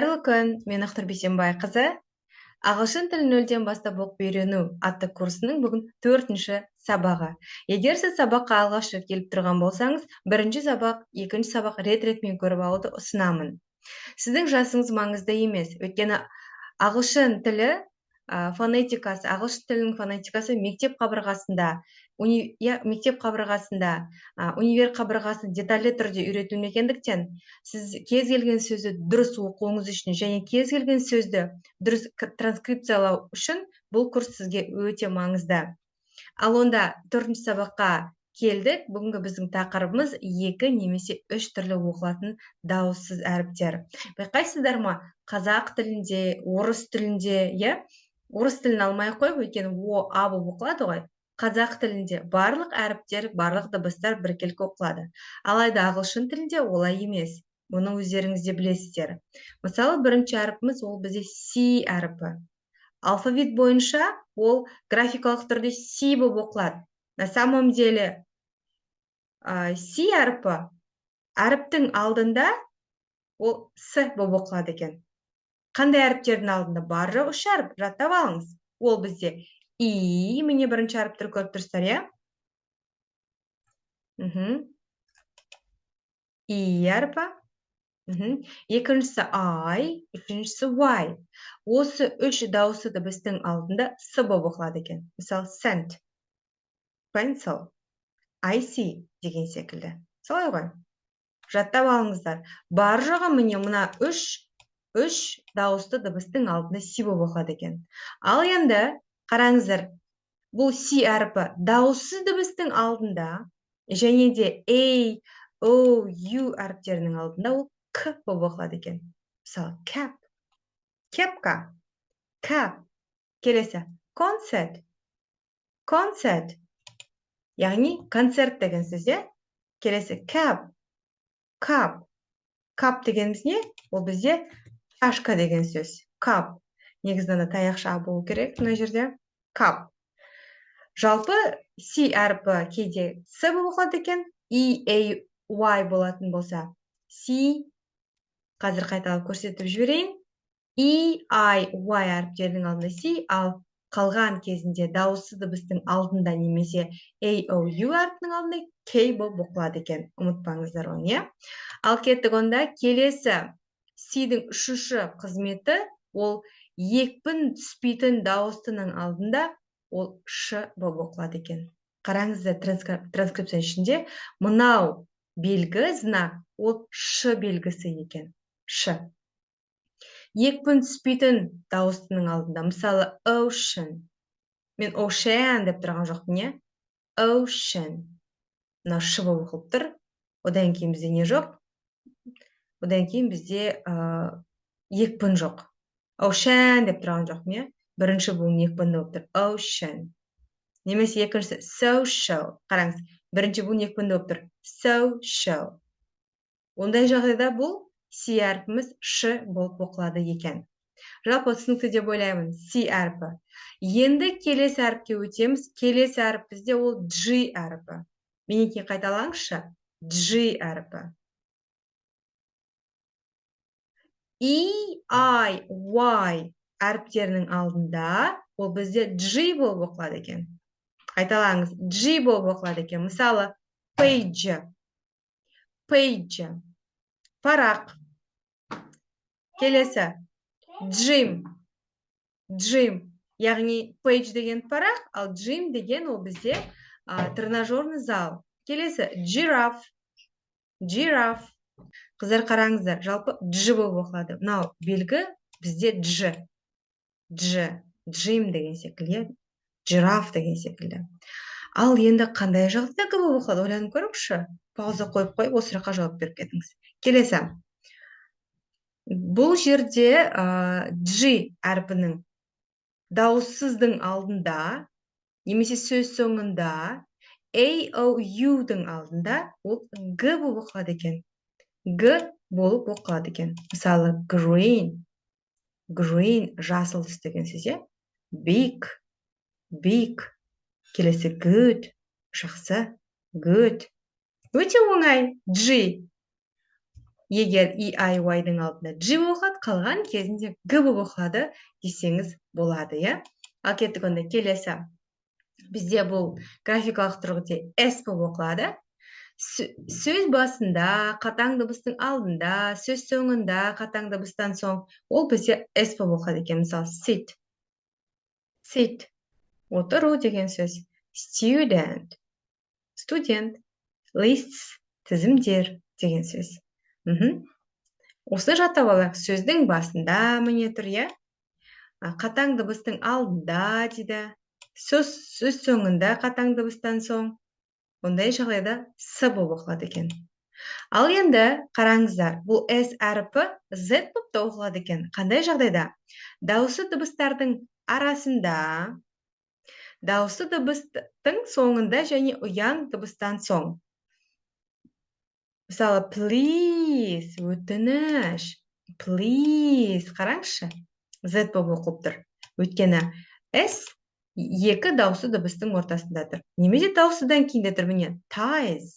Қайырлы күн, мен Ақтар Бейсенбайқызы. Ағылшын тілін нөлден бастап оқып үйрену атты курсының бүгін 4-ші сабағы. Егер сіз сабаққа алғаш рет келіп тұрған болсаңыз, бірінші сабақ, екінші сабақ рет-ретмен көріп алуды ұсынамын. Сіздің жасыңыз маңызды емес, өйткені ағылшын тілінің фонетикасы мектеп қабырғасында, универ қабырғасында детальды түрде үйретілмегендіктен, сіз кез келген сөзді дұрыс оқуыңыз үшін және кез келген сөзді дұрыс транскрипциялау үшін бұл курс сізге өте маңызды. Ал онда 4-ші сабаққа келдік. Бүгінгі біздің тақырыбымыз 2 немесе 3 түрлі оқылатын дауыссыз әріптер. Байқайсыздар ма? Қазақ тілінде, орыс тілінде, орыс тілін алмай қойып, өйткені о, а болып оқылады ғой. Қазақ тілінде барлық әріптер, барлық дыбыстар біркелкі оқылады. Алайда ағылшын тілінде олай емес. Мұны өздеріңіз де білесіздер. Мысалы, бірінші әріпіміз ол бізде C әріпі. Алфавит бойынша ол графикалық түрде C болып оқылады. На самом деле C әріпі әріптің алдында ол С болып оқылады екен. Қандай әріптердің алдында? Бар жоқ 3 әріп, жаттап алыңыз. Ол бізде И, міне бірінші әріптер көріп тұрсыздар, И әріпі. Екіншісі I, үшіншісі Y. Осы 3 дауысы дыбыстың алдында С болып оқылады екен. Мысалы, sent, pencil, IC деген секілді. Солай ғой. Жаттап алыңыздар. Бар жоғы міне мына 3 дауысты дыбыстың алдында C болып оқылады екен. Ал енді қараңыздар, бұл C әріпі дауыссыз дыбыстың алдында және де A, O, U әріптерінің алдында ол К болып оқылады екен. Мысалы, cap, кепка, cap. Келесі, concert, яғни концерт деген сөз, Келесі, cup дегеніміз не? Ол бізде чашка деген сөз. Cup. Негізінде таяқша болу керек мына жерде. Cup. Жалпы C әріпі кейде С болып оқылады екен. E, A, Y болатын болса. C, қазір қайталап көрсетіп жіберейін. E, I, Y әріптерінің алдында C, ал қалған кезінде дауысты дыбыстың алдында немесе A, O, U әріпінің алдында K болып оқылады екен. Ұмытпаңыздар оны, Ал кеттік онда келесі C-дің 3-ші қызметі ол екпін түспейтін дауыстының алдында ол Ш болып оқылады екен. Қараңыздар, транскрипция ішінде мынау белгі, знак, ол Ш белгісі екен. Ш. Екпін түспейтін дауыстының алдында, мысалы, ocean. Мен ocean деп тұрған жоқпын, не? Ocean. Мынау Ш болып оқылып тұр. Одан кейін бізде не жоқ? Одан кейін бізде екпін жоқ. Ocean деп тұрған жоқпын, не? Бірінші буын екпінді болып тұр. Ocean. Немесе екіншісі social. Қараңыз, бірінші буын екпінді болып тұр. Social. Ондай жағдайда бұл C әріпіміз Ш болып оқылады екен. Жалпы түсінікті деп ойлаймын, C әріпі. Енді келесі әріпке өтеміз. Келесі әріп бізде ол G әріпі. Менекей қайталаңызшы. G әріпі. E, I, Y әріптерінің алдында ол бізде G болып оқылады екен. Қайталаңыз, G болып оқылады екен. Мысалы, page, парақ. Келесі, gym. Яғни page деген парақ, ал gym деген ол бізде тренажерный зал. Келесі, giraffe. Қыздар қараңыздар, жалпы G болып оқылады. Мынау белгі бізде G. Gym деген секілді, giraffe деген секілді. Ал енді қандай жағдайда Г болып оқылады? Ойланып көріңізші. Пауза қойып, осы сұраққа жауап беріп кетіңіз. Келесі. Бұл жерде G әрпінің дауыссыздың алдында, немесе сөз соңында, A, O, U-дің алдында ол Г болып оқылады екен. Г болып оқылады екен. Мысалы, green, жасыл түс деген сөз, big. Келесі, good, жақсы, good. Өте оңай, G. егер EIY-дың алдында G оқылады, қалған кезінде G болып оқылады десеңіз болады, иә? Ал кеттік онда келесі. Бізде бұл графикалық тұрғыда S болып оқылады. Сөз басында, қатаң дыбыстың алдында, сөз соңында, қатаң дыбыстан соң, ол бізде S болып оқылады екен. Мысалы, sit. Sit. Отыру деген сөз. Student. Студент. Lists. Тізімдер деген сөз. Осы жаттап алайық. Сөздің басында міне тұр, иә? Қатаң дыбыстың алдында дейді. Сөз соңында қатаң дыбыстан соң. Ондай жағдайда С болып оқылады екен. Ал енді қараңыздар, бұл S әріпі Z болып та оқылады екен. Қандай жағдайда? Дауысты дыбыстардың арасында, дауысты дыбыстың соңында және ұяң дыбыстан соң. Мысалы, please, өтініш, please, қараңызшы, Z болып оқылып тұр. Өйткені S екі дауысты дыбыстың ортасында тұр. Немесе дауыстыдан кейінде тұр, міне, ties.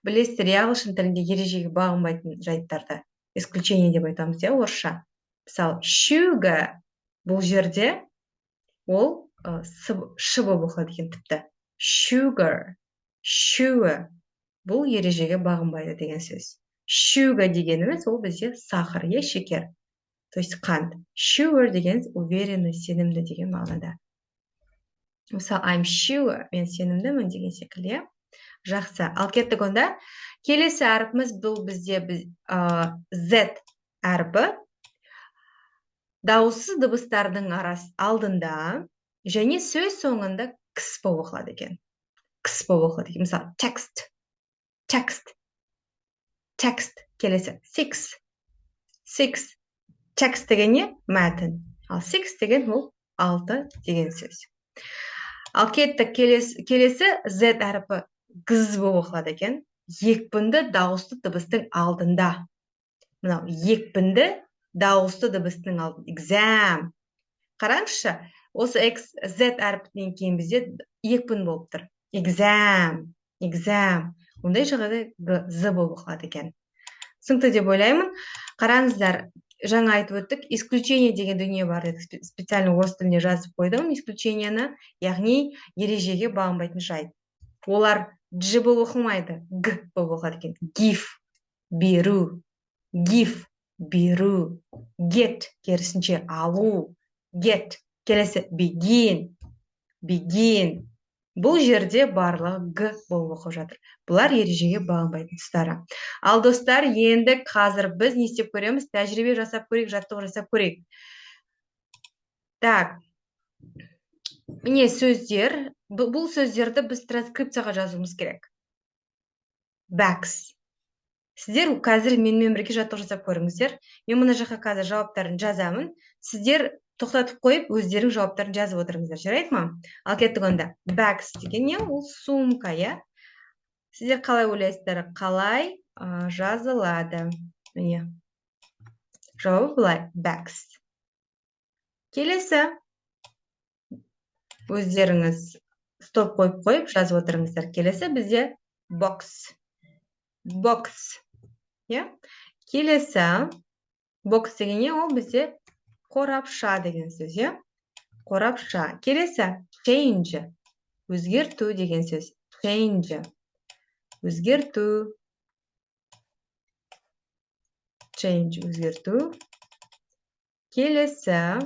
Білесіздер, ағылшын тілінде ережеге бағынбайтын жайттарды исключение деп айтамыз, иә, орысша. Мысалы, sugar, бұл жерде ол ш болып оқылады екен тіпті. Sugar, бұл ережеге бағынбайды деген сөз. Sugar дегеніміз ол бізде сахар, е, шекер. То есть қант. Sure деген уверенный, сенімді деген мағынада. Мысалы, I'm sure, мен сенімдімін деген секілді. Жақсы. Ал кеттік онда. Келесі әріпіміз бұл бізде Z әріпі. Дауыссыз дыбыстардың алдында және сөз соңында кс болып оқылады екен. Кс болып оқылады екен. Мысалы, text. Келесі, six. Text деген не? Мәтін. Ал six деген ол 6 деген сөз. Ал кеттік, келесі Z әріпі гз болып оқылады екен. Екпінді дауысты дыбыстың алдында. Мынау, екпінді дауысты дыбыстың алдында. Exam. Қараңызшы, осы Z әріпінен кейін бізде екпін болып тұр. Exam. Ондай жағдайда Z болып оқылады екен. Түсінікті деп ойлаймын. Қараңыздар, жаңа айтып өттік, исключение деген дүние бар еді. Специально орыс тілінде жазып қойдым исключенияны, яғни ережеге бағынбайтын жайт. Олар G болып оқылмайды, Г болып оқылады екен. Give, беру. Get, керісінше алу. Get, келесі begin. Бұл жерде барлығы Г болып оқып жатыр. Бұлар ережеге бағынбайтын тұстары. Ал достар, енді қазір біз не істеп көреміз? Тәжірибе жасап көрейік, жаттығу жасап көрейік. Так, міне сөздер. Бұл сөздерді біз транскрипцияға жазуымыз керек. Backs. Сіздер қазір менімен бірге жаттығу жасап көріңіздер. Мен мына жаққа қазір жауаптарын жазамын. Сіздер тоқтатып қойып, өздерің жауаптарын жазып отырыңыздар. Жарайды ма? Ал кеттік онда. Bags деген не? Ол сумка, иә? Сіздер қалай ойлайсыздар? Қалай жазылады? Міне. Жауабы былай. Bags. Келесі. Өздеріңіз стоп қойып жазып отырыңыздар. Келесі бізде box. Иә? Келесі. Box деген не? Ол бізде қорапша деген сөз, иә? Қорапша. Келесі. Change. Өзгерту деген сөз. Change. Өзгерту. Change. Өзгерту. Келесі.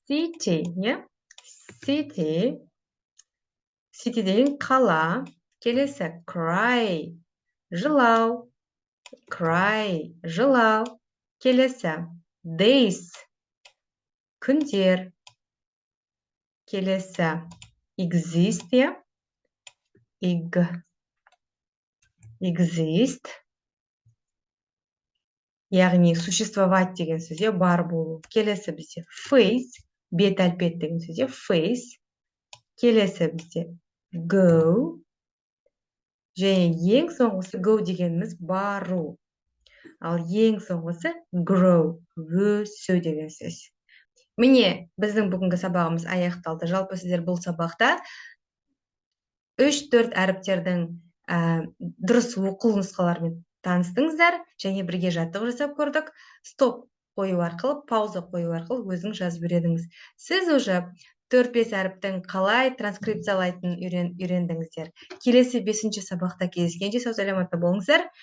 City, не? City. City деген қала. Келесі. Cry. Жылау. Келесі. Days. Күндер. Келесі. Exist, я? Exist. Яғни существовать деген сөзде бар болу. Келесі бізде face. Бет әлпет деген сөзде face. Келесі бізде go. Және ең соңғысы go дегеніміз бару. Ал ең соңғысы grow. Өсу деген сөз. Міне, біздің бүгінгі сабағымыз аяқталды. Жалпы сіздер бұл сабақта 3-4 әріптердің дұрыс оқылу нұсқаларымен таныстыңыздар және бірге жаттығу жасап көрдік. Стоп қою арқылы, пауза қою арқылы өзің жазып үйрендіңіз. Сіз уже 4-5 әріптің қалай транскрипциялайтынын үйрендіңіздер. Келесі 5-ші сабақта кездескенше сау саламатта болыңыздар.